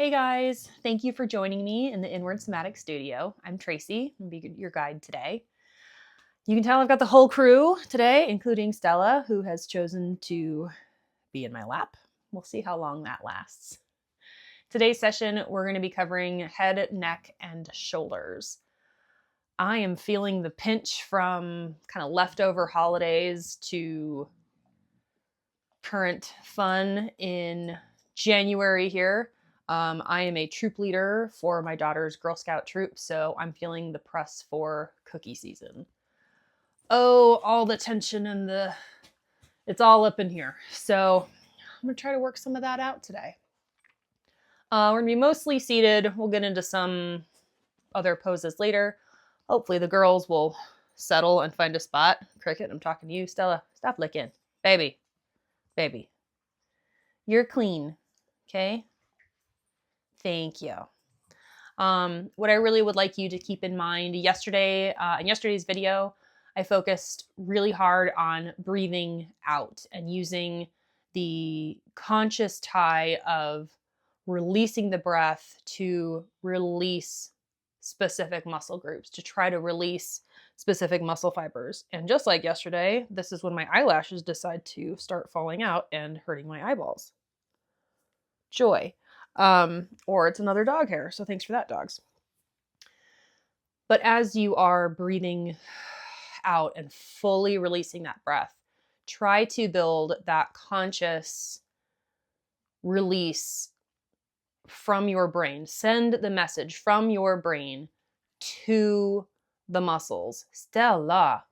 Hey guys, thank you for joining me in the Inward Somatic Studio. I'm Tracy, I'll be your guide today. You can tell I've got the whole crew today, including Stella, who has chosen to be in my lap. We'll see how long that lasts. Today's session, we're going to be covering head, neck, and shoulders. I am feeling the pinch from kind of leftover holidays to current fun in January here. I am a troop leader for my daughter's Girl Scout troop, so I'm feeling the press for cookie season. Oh, all the tension and it's all up in here. So I'm gonna try to work some of that out today. We're gonna be mostly seated. We'll get into some other poses later. Hopefully the girls will settle and find a spot. Cricket, I'm talking to you. Stella, stop licking. Baby. You're clean, okay? Thank you. What I really would like you to keep in mind yesterday, in yesterday's video, I focused really hard on breathing out and using the conscious tie of releasing the breath to release specific muscle groups, to try to release specific muscle fibers. And just like yesterday, this is when my eyelashes decide to start falling out and hurting my eyeballs. Joy. Or it's another dog hair. So thanks for that, dogs. But as you are breathing out and fully releasing that breath, try to build that conscious release from your brain. Send the message from your brain to the muscles. Stella,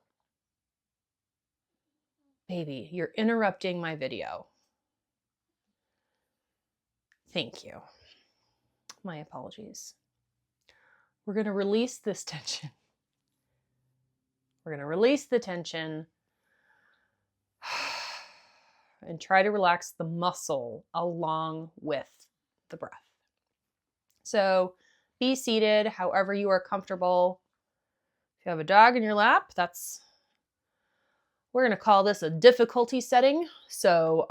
baby, you're interrupting my video. Thank you. My apologies. We're going to release this tension. We're going to release the tension and try to relax the muscle along with the breath. So be seated however you are comfortable. If you have a dog in your lap, we're going to call this a difficulty setting. So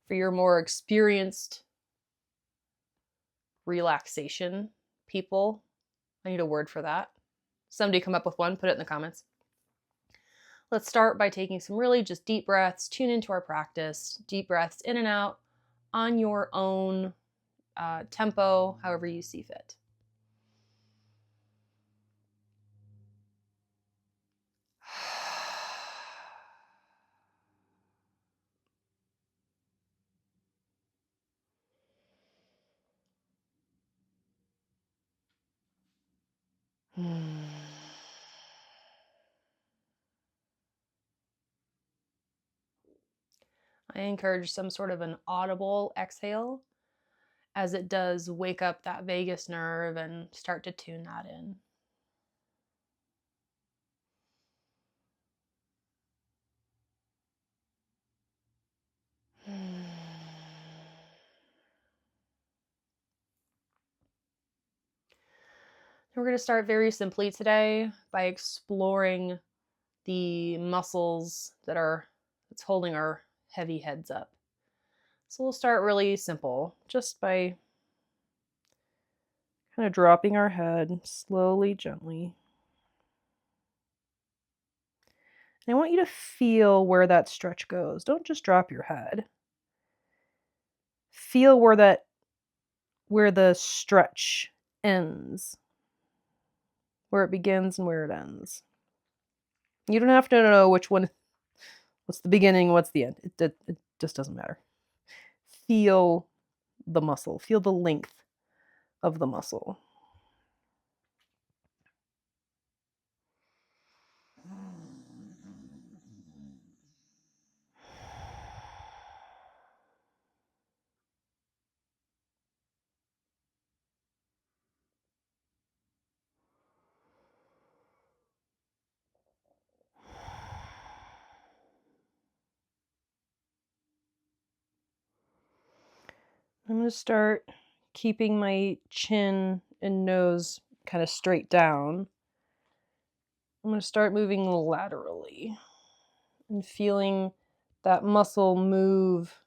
for your more experienced relaxation people, I need a word for that. Somebody come up with one, put it in the comments. Let's start by taking some really just deep breaths, tune into our practice, deep breaths in and out on your own tempo, however you see fit. I encourage some sort of an audible exhale, as it does wake up that vagus nerve and start to tune that in. We're going to start very simply today by exploring the muscles that's holding our heavy heads up. So we'll start really simple, just by kind of dropping our head slowly, gently. And I want you to feel where that stretch goes. Don't just drop your head. Feel where the stretch ends, where it begins and where it ends. You don't have to know what's the beginning, what's the end. It just doesn't matter. Feel the muscle. Feel the length of the muscle. I'm going to start keeping my chin and nose kind of straight down. I'm going to start moving laterally and feeling that muscle move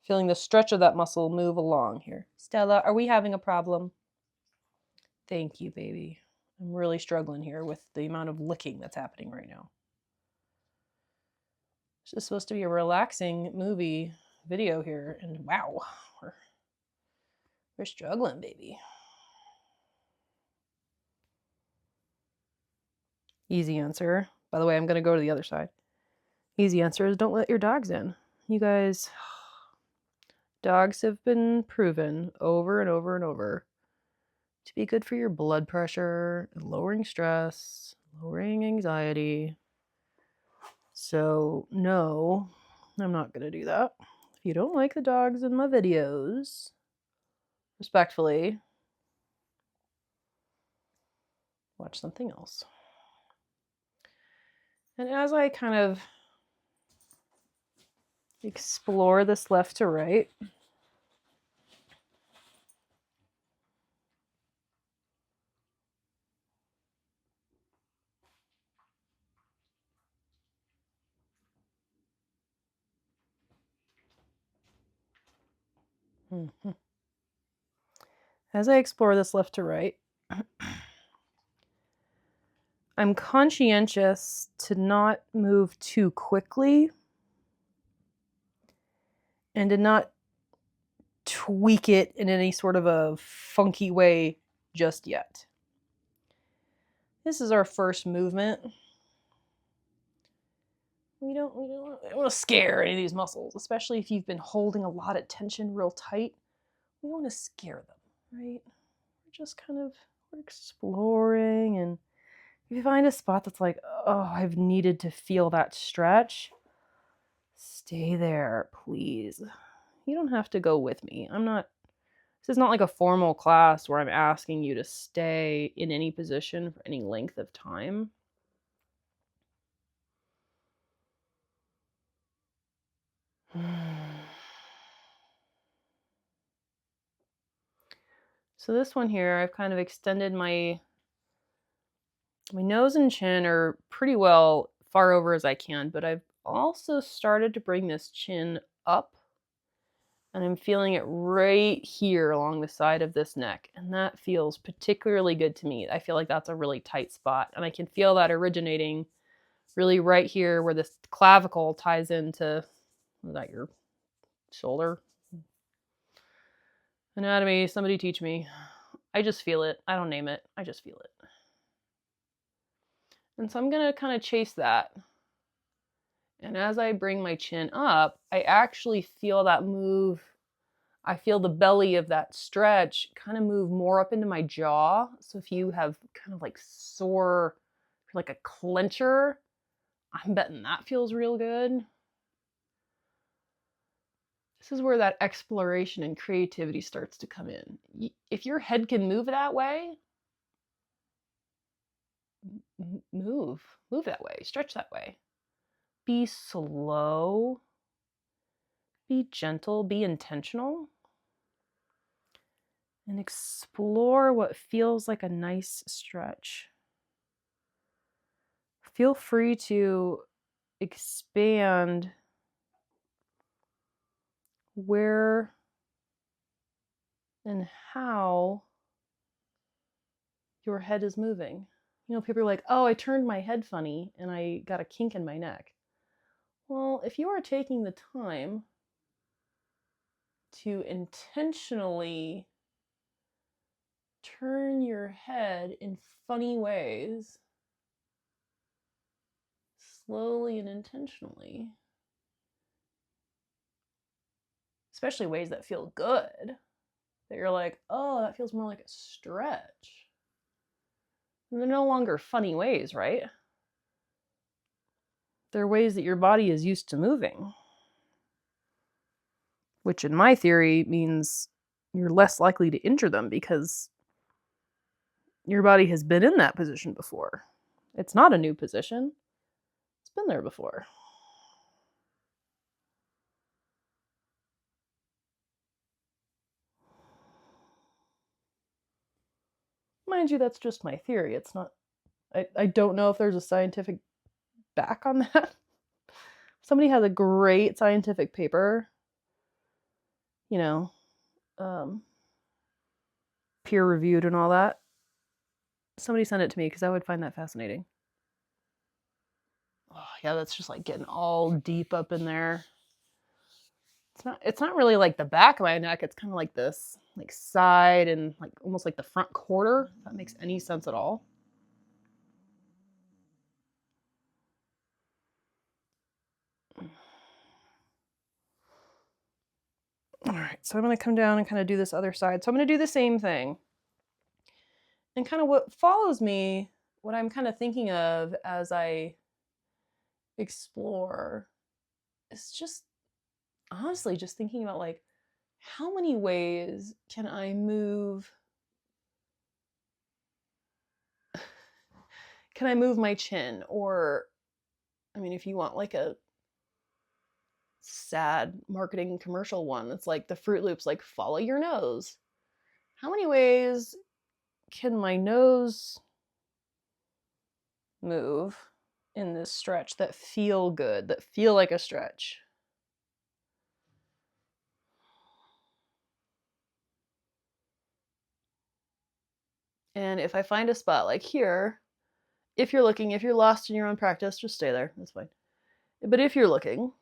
Feeling the stretch of that muscle move along here. Stella, are we having a problem? Thank you, baby. I'm really struggling here with the amount of licking that's happening right now. This is supposed to be a relaxing movie video here, and wow, we're struggling, baby. Easy answer. By the way, I'm going to go to the other side. Easy answer is don't let your dogs in. You guys, dogs have been proven over and over and over to be good for your blood pressure, lowering stress, lowering anxiety. So, no, I'm not going to do that. If you don't like the dogs in my videos, respectfully, watch something else. And as I kind of explore this left to right, as I explore this left to right, I'm conscientious to not move too quickly and to not tweak it in any sort of a funky way just yet. This is our first movement. We don't want to scare any of these muscles, especially if you've been holding a lot of tension real tight. We want to scare them, right? We're just kind of exploring, and if you find a spot that's like, oh, I've needed to feel that stretch, stay there, please. You don't have to go with me. This is not like a formal class where I'm asking you to stay in any position for any length of time. So this one here, I've kind of extended my nose and chin are pretty well far over as I can, but I've also started to bring this chin up, and I'm feeling it right here along the side of this neck, and that feels particularly good to me. I feel like that's a really tight spot, and I can feel that originating really right here where this clavicle ties into, is that your shoulder? Anatomy, somebody teach me. I just feel it. I don't name it. I just feel it. And so I'm going to kind of chase that. And as I bring my chin up, I actually feel that move. I feel the belly of that stretch kind of move more up into my jaw. So if you have kind of like sore, like a clencher, I'm betting that feels real good. This is where that exploration and creativity starts to come in. If your head can move that way, move that way, stretch that way. Be slow, be gentle, be intentional, and explore what feels like a nice stretch. Feel free to expand where and how your head is moving. You know, people are like, oh, I turned my head funny and I got a kink in my neck. Well, if you are taking the time to intentionally turn your head in funny ways, slowly and intentionally, especially ways that feel good, that you're like, oh, that feels more like a stretch. And they're no longer funny ways, right? They're ways that your body is used to moving, which in my theory means you're less likely to injure them because your body has been in that position before. It's not a new position. It's been there before. Mind you, that's just my theory. It's not, I don't know if there's a scientific back on that. Somebody has a great scientific paper you know, peer reviewed and all that. Somebody send it to me because I would find that fascinating. Oh, yeah, that's just like getting all deep up in there. It's not really like the back of my neck. It's kind of like this, like side and like almost like the front quarter, if that makes any sense at all. All right, so I'm going to come down and kind of do this other side. So I'm going to do the same thing. And kind of what follows me, what I'm kind of thinking of as I explore is just honestly just thinking about like, how many ways can I move? Can I move my chin? Or, I mean, if you want like a sad marketing commercial one, it's like the Fruit Loops, like follow your nose. How many ways can my nose move in this stretch that feel good, that feel like a stretch? And if I find a spot like here, if you're looking, if you're lost in your own practice, just stay there, that's fine. But if you're looking,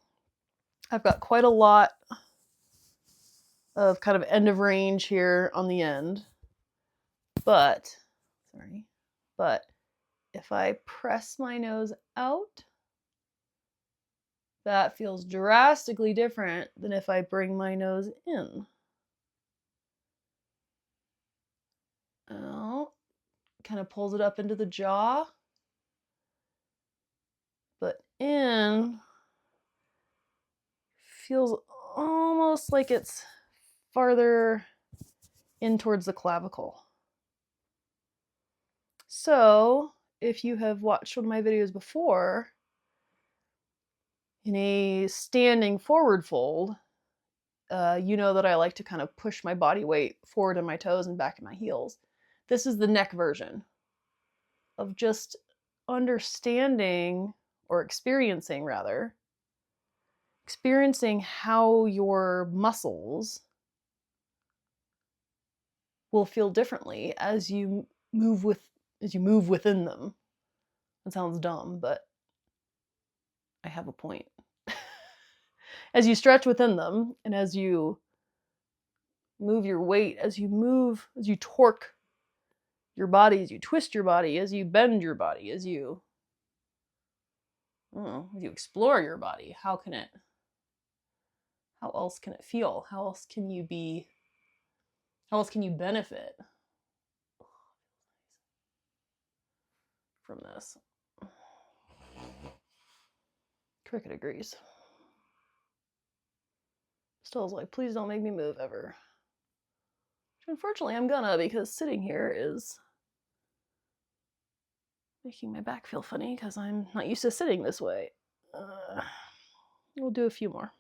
I've got quite a lot of kind of end of range here on the end. But if I press my nose out, that feels drastically different than if I bring my nose in. Out, kind of pulls it up into the jaw, but in feels almost like it's farther in towards the clavicle. So if you have watched one of my videos before, in a standing forward fold, you know that I like to kind of push my body weight forward in my toes and back in my heels. This is the neck version of just understanding, or experiencing rather, experiencing how your muscles will feel differently as you move within them. That sounds dumb, but I have a point. As you stretch within them, and as you move your weight, as you torque your body, as you twist your body, as you bend your body, as you explore your body, how else can it feel? How else can you benefit from this? Cricket agrees. Still's like, please don't make me move ever. Which unfortunately I'm gonna, because sitting here is making my back feel funny because I'm not used to sitting this way. We'll do a few more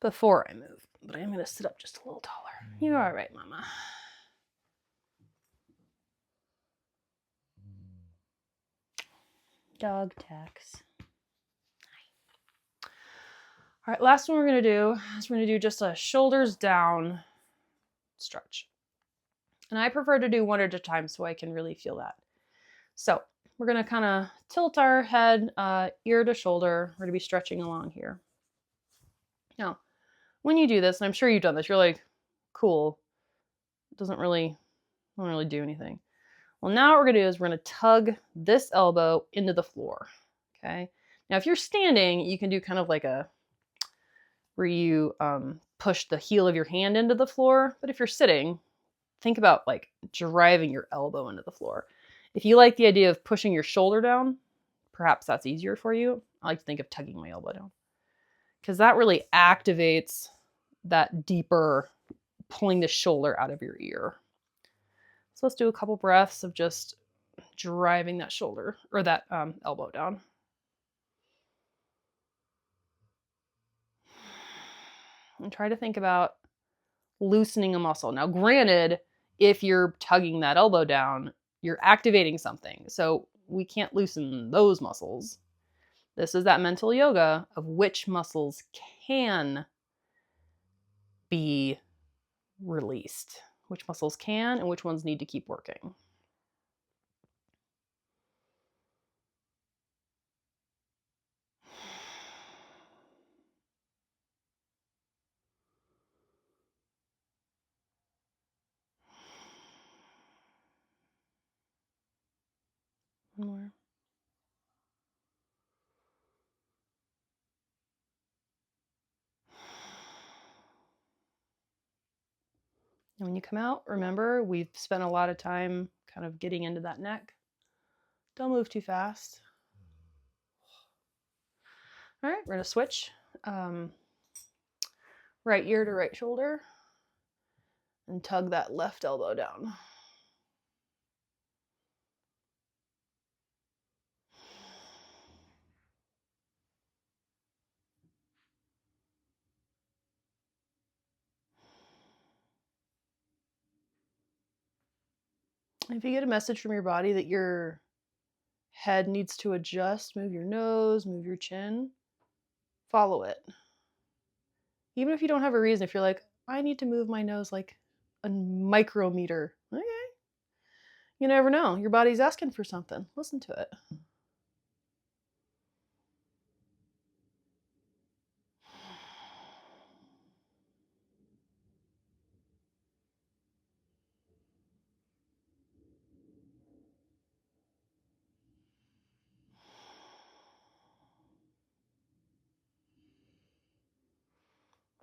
before I move, but I'm gonna sit up just a little taller. You're all right, Mama. Dog tax. All right, last one we're gonna do is we're gonna do just a shoulders down stretch. And I prefer to do one at a time so I can really feel that. So we're gonna kind of tilt our head ear to shoulder. We're gonna be stretching along here. Now, when you do this, and I'm sure you've done this, you're like, cool, it doesn't really do anything. Well, now what we're gonna do is we're gonna tug this elbow into the floor, okay? Now, if you're standing, you can do kind of like where you push the heel of your hand into the floor. But if you're sitting, think about like driving your elbow into the floor. If you like the idea of pushing your shoulder down, perhaps that's easier for you. I like to think of tugging my elbow down, because that really activates that deeper pulling the shoulder out of your ear. So let's do a couple breaths of just driving that shoulder, or that elbow down. And try to think about loosening a muscle. Now, granted, if you're tugging that elbow down, you're activating something. So we can't loosen those muscles. This is that mental yoga of which muscles can be released, which muscles can and which ones need to keep working. One more. And when you come out, remember, we've spent a lot of time kind of getting into that neck. Don't move too fast. All right, we're gonna switch right ear to right shoulder and tug that left elbow down. If you get a message from your body that your head needs to adjust, move your nose, move your chin, follow it. Even if you don't have a reason, if you're like, I need to move my nose like a micrometer, okay. You never know. Your body's asking for something. Listen to it.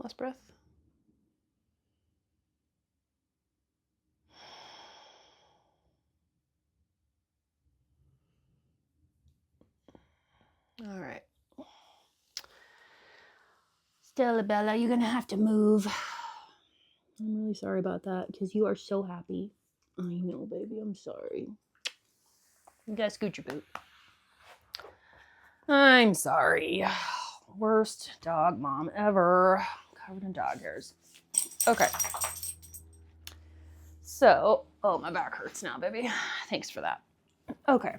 Last breath. All right. Stella Bella, you're gonna have to move. I'm really sorry about that because you are so happy. I know, baby. I'm sorry. You gotta scoot your boot. I'm sorry. Worst dog mom ever. Covered in dog hairs. Okay. So, oh, my back hurts now, baby. Thanks for that. Okay.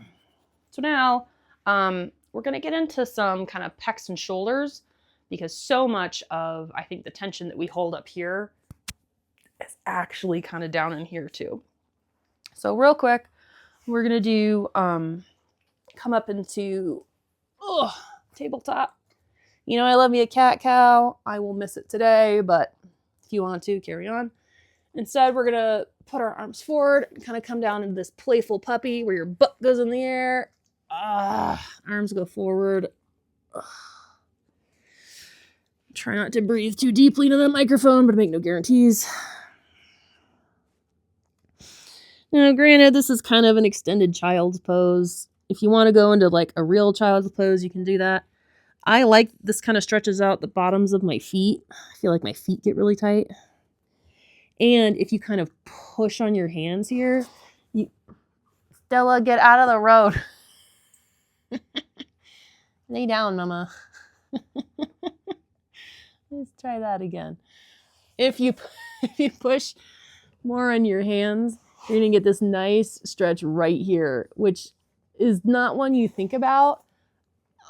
So now, we're gonna get into some kind of pecs and shoulders because so much of, I think, the tension that we hold up here is actually kind of down in here too. So real quick, we're gonna do, come up into, tabletop. You know, I love me a cat-cow. I will miss it today, but if you want to, carry on. Instead, we're gonna put our arms forward and kind of come down into this playful puppy where your butt goes in the air. Arms go forward. Try not to breathe too deeply into the microphone, but make no guarantees. Now, granted, this is kind of an extended child's pose. If you want to go into like a real child's pose, you can do that. I like this kind of stretches out the bottoms of my feet. I feel like my feet get really tight. And if you kind of push on your hands here, Stella, get out of the road. Lay down, mama. Let's try that again. If you push more on your hands, you're going to get this nice stretch right here, which is not one you think about.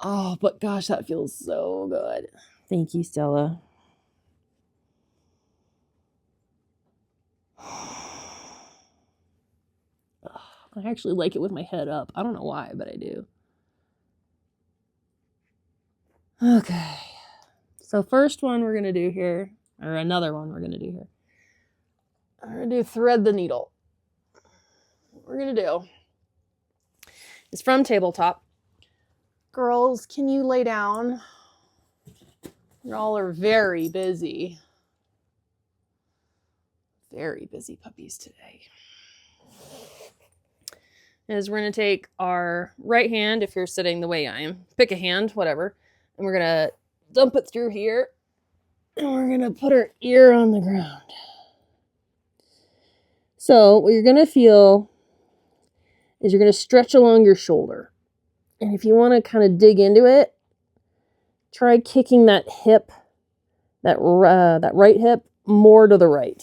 Oh, but gosh, that feels so good. Thank you, Stella. I actually like it with my head up. I don't know why, but I do. Okay. So first one we're going to do here, or another one we're going to do here. We're going to do thread the needle. What we're going to do is from tabletop. Girls, can you lay down? Y'all are very busy. Very busy puppies today. Is we're going to take our right hand, if you're sitting the way I am, pick a hand, whatever, and we're going to dump it through here, and we're going to put our ear on the ground. So what you're going to feel is you're going to stretch along your shoulder. And if you want to kind of dig into it, try kicking that hip, that right hip, more to the right.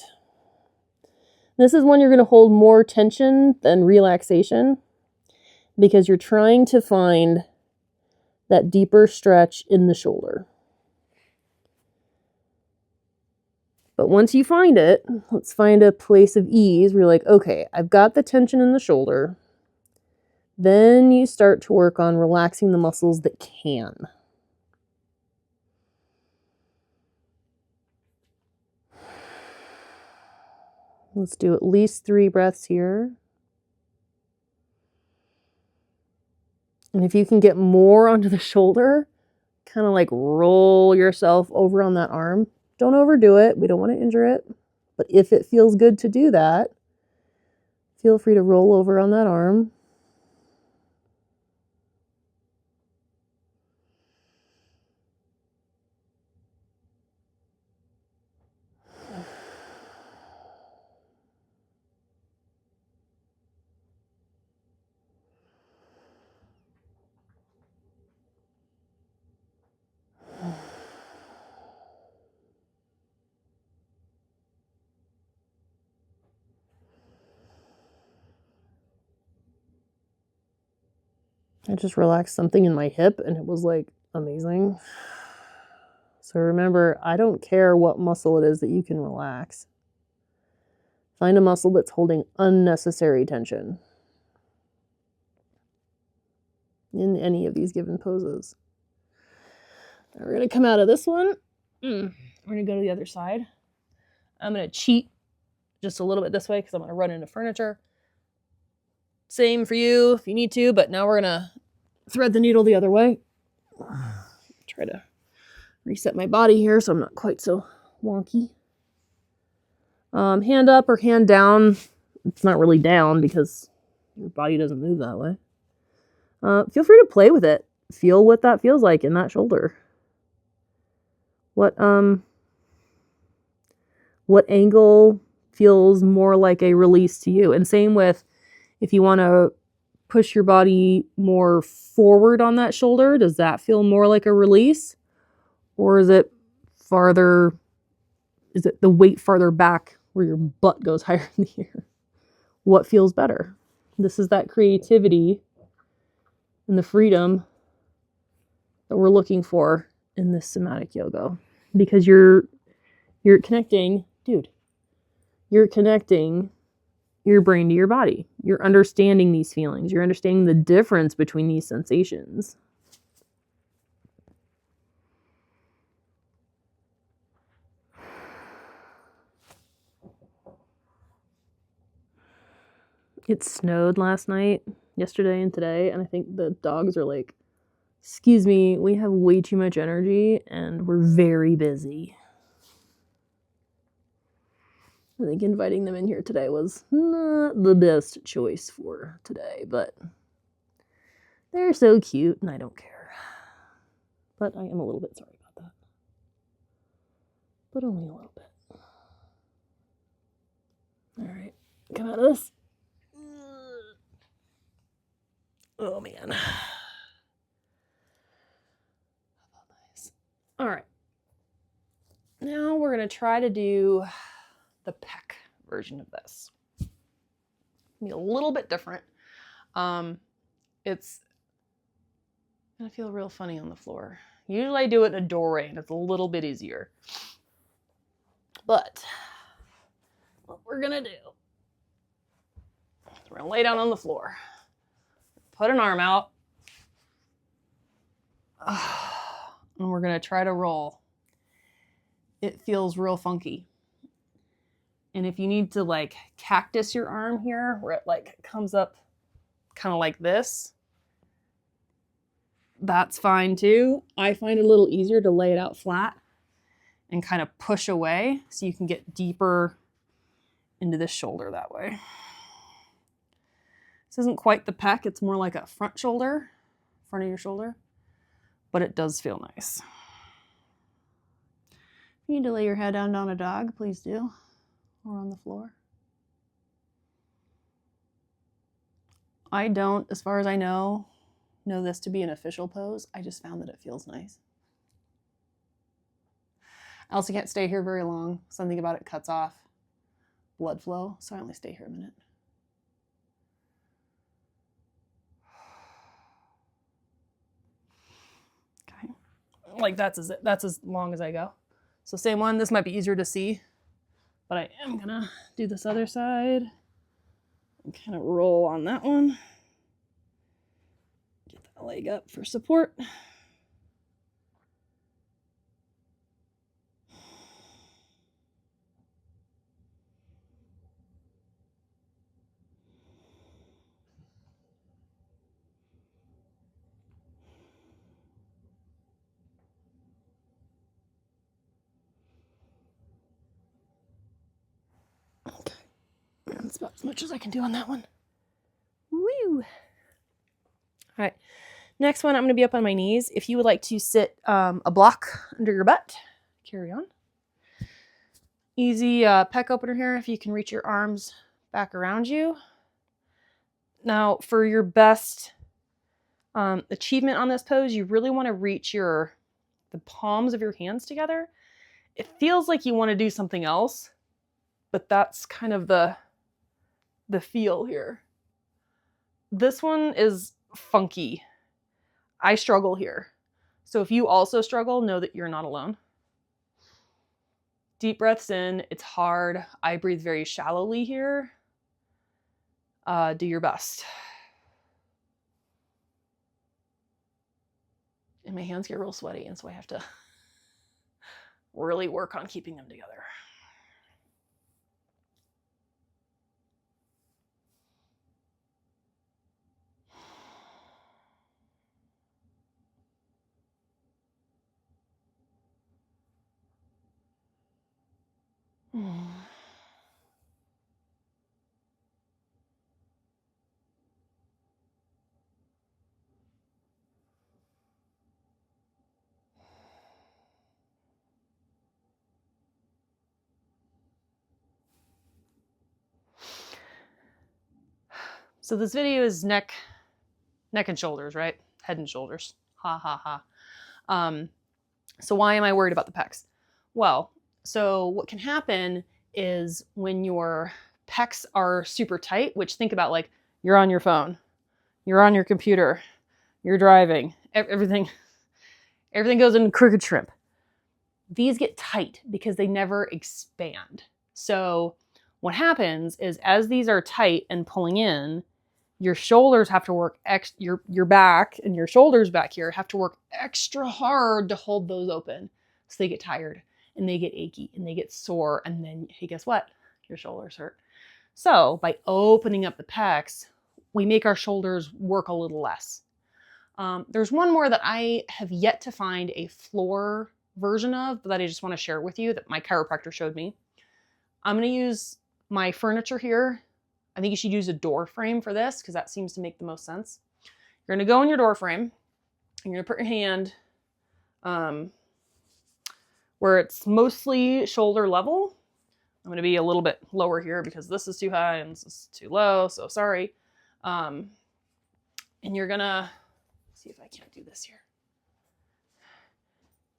This is when you're going to hold more tension than relaxation because you're trying to find that deeper stretch in the shoulder. But once you find it, let's find a place of ease where you're like, okay, I've got the tension in the shoulder. Then you start to work on relaxing the muscles that can. Let's do at least 3 breaths here. And if you can get more onto the shoulder, kind of like roll yourself over on that arm. Don't overdo it. We don't want to injure it. But if it feels good to do that, feel free to roll over on that arm. I just relaxed something in my hip and it was like amazing. So remember, I don't care what muscle it is that you can relax. Find a muscle that's holding unnecessary tension in any of these given poses. Now we're going to come out of this one. We're going to go to the other side. I'm going to cheat just a little bit this way because I'm going to run into furniture. Same for you if you need to, but now we're going to thread the needle the other way. Try to reset my body here so I'm not quite so wonky. Hand up or hand down. It's not really down because your body doesn't move that way. Feel free to play with it. Feel what that feels like in that shoulder. What angle feels more like a release to you? And same with if you want to push your body more forward on that shoulder, does that feel more like a release? Or is it farther, is it the weight farther back where your butt goes higher in the air? What feels better? This is that creativity and the freedom that we're looking for in this somatic yoga. Because you're connecting, you're connecting your brain to your body. You're understanding these feelings. You're understanding the difference between these sensations. It snowed last night, yesterday and today, and I think the dogs are like, excuse me, we have way too much energy and we're very busy. I think inviting them in here today was not the best choice for today, but they're so cute and I don't care. But I am a little bit sorry about that. But only a little bit. All right, come out of this. Oh man. All right. Now we're going to try to do the pec version of this. Be a little bit different. It's going to feel real funny on the floor. Usually I do it in a doorway and it's a little bit easier. But what we're going to do, we're going to lay down on the floor. Put an arm out. And we're going to try to roll. It feels real funky. And if you need to like cactus your arm here, where it like comes up kind of like this, that's fine too. I find it a little easier to lay it out flat and kind of push away so you can get deeper into the shoulder that way. This isn't quite the pec, it's more like a front shoulder, front of your shoulder, but it does feel nice. If you need to lay your head down on a dog, please do, or on the floor. I don't, as far as I know this to be an official pose. I just found that it feels nice. I also can't stay here very long. Something about it cuts off blood flow, so I only stay here a minute. Okay, like that's as long as I go. So same one, this might be easier to see but I am gonna do this other side and kind of roll on that one. Get that leg up for support. Okay, that's about as much as I can do on that one. Woo! All right, next one, I'm gonna be up on my knees. If you would like to sit a block under your butt, carry on. Easy pec opener here if you can reach your arms back around you. Now, for your best achievement on this pose, you really want to reach the palms of your hands together. It feels like you want to do something else, but that's kind of the feel here. This one is funky. I struggle here. So if you also struggle, know that you're not alone. Deep breaths in. It's hard. I breathe very shallowly here. Do your best. And my hands get real sweaty, and so I have to really work on keeping them together. So this video is neck and shoulders, right? Head and shoulders. Ha ha ha. So why am I worried about the pecs? Well, so what can happen is when your pecs are super tight, which think about like you're on your phone, you're on your computer, you're driving, everything goes in crooked shrimp. These get tight because they never expand. So what happens is as these are tight and pulling in, your shoulders have to work, your back and your shoulders back here have to work extra hard to hold those open. So they get tired and they get achy and they get sore. And then, hey, guess what? Your shoulders hurt. So by opening up the pecs, we make our shoulders work a little less. There's one more that I have yet to find a floor version of, but that I just want to share with you that my chiropractor showed me. I'm going to use my furniture here. I think you should use a door frame for this because that seems to make the most sense. You're going to go in your door frame. And you're going to put your hand where it's mostly shoulder level. I'm going to be a little bit lower here because this is too high and this is too low, so sorry. And you're going to, see if I can't do this here.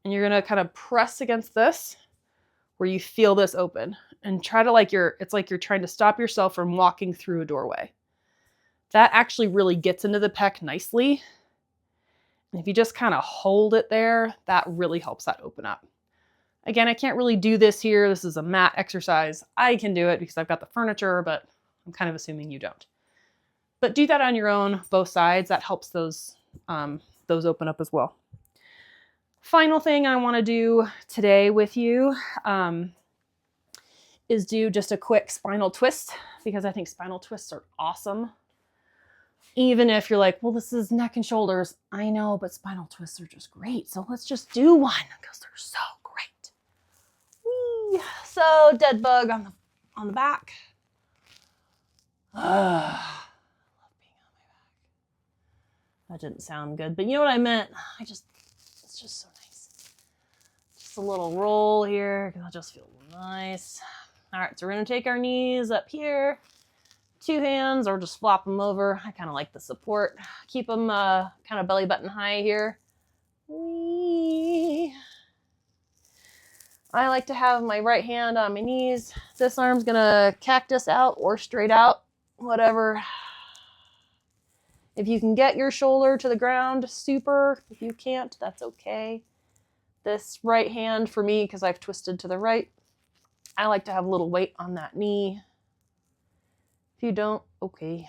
And you're going to kind of press against this where you feel this open. And try to it's like you're trying to stop yourself from walking through a doorway. That actually really gets into the pec nicely. And if you just kind of hold it there, that really helps that open up. Again, I can't really do this here. This is a mat exercise. I can do it because I've got the furniture, but I'm kind of assuming you don't. But do that on your own, both sides. That helps those open up as well. Final thing I want to do today with you is do just a quick spinal twist because I think spinal twists are awesome. Even if you're like, well, this is neck and shoulders. I know, but spinal twists are just great. So let's just do one because they're so great. Whee! So dead bug on the back. I love being on my back. That didn't sound good, but you know what I meant? It's just so nice. Just a little roll here because I just feel nice. All right, so we're gonna take our knees up here, 2 hands, or just flop them over. I kind of like the support. Keep them kind of belly button high here. Whee. I like to have my right hand on my knees. This arm's gonna cactus out or straight out, whatever. If you can get your shoulder to the ground, super. If you can't, that's okay. This right hand for me, because I've twisted to the right, I like to have a little weight on that knee. If you don't, okay.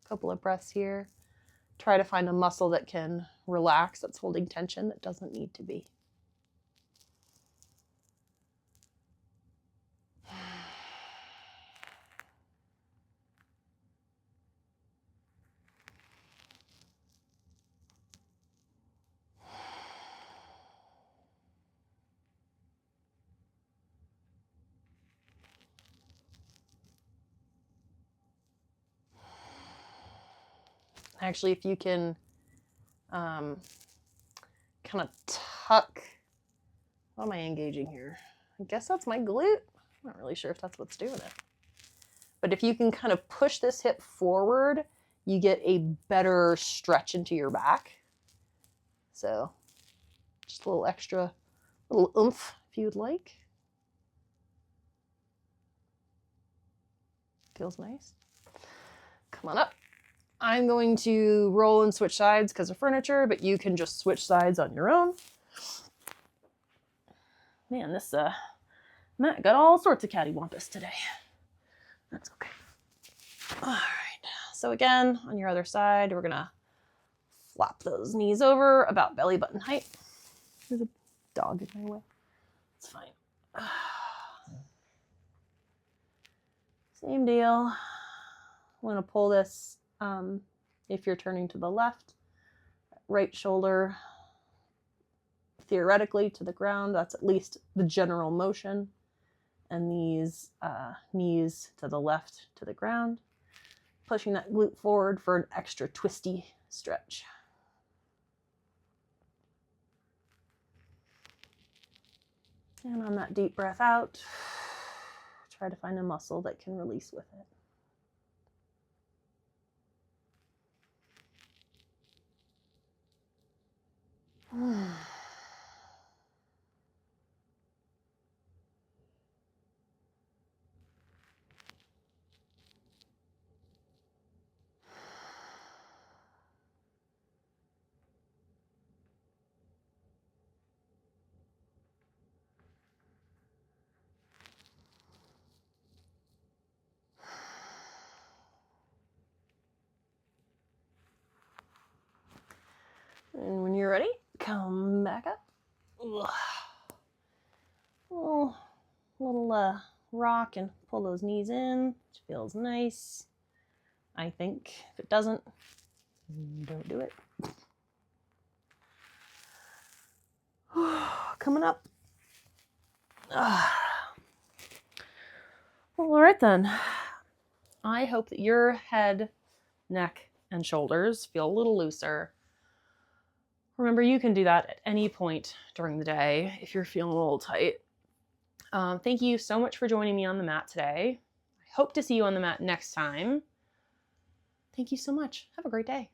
A couple of breaths here. Try to find a muscle that can relax, that's holding tension, that doesn't need to be. Actually, if you can kind of tuck, what am I engaging here? I guess that's my glute. I'm not really sure if that's what's doing it. But if you can kind of push this hip forward, you get a better stretch into your back. So just a little extra, little oomph if you would like. Feels nice. Come on up. I'm going to roll and switch sides because of furniture, but you can just switch sides on your own. Man, this mat got all sorts of cattywampus today. That's okay. All right. So again, on your other side, we're gonna flop those knees over about belly button height. There's a dog in my way. It's fine. Same deal. I'm gonna pull this. If you're turning to the left, right shoulder theoretically to the ground. That's at least the general motion. And these knees to the left to the ground. Pushing that glute forward for an extra twisty stretch. And on that deep breath out, try to find a muscle that can release with it. And when you're ready, come back up. Little rock and pull those knees in, which feels nice. I think. If it doesn't, don't do it. Coming up. Well, all right then. I hope that your head, neck, and shoulders feel a little looser. Remember, you can do that at any point during the day if you're feeling a little tight. Thank you so much for joining me on the mat today. I hope to see you on the mat next time. Thank you so much. Have a great day.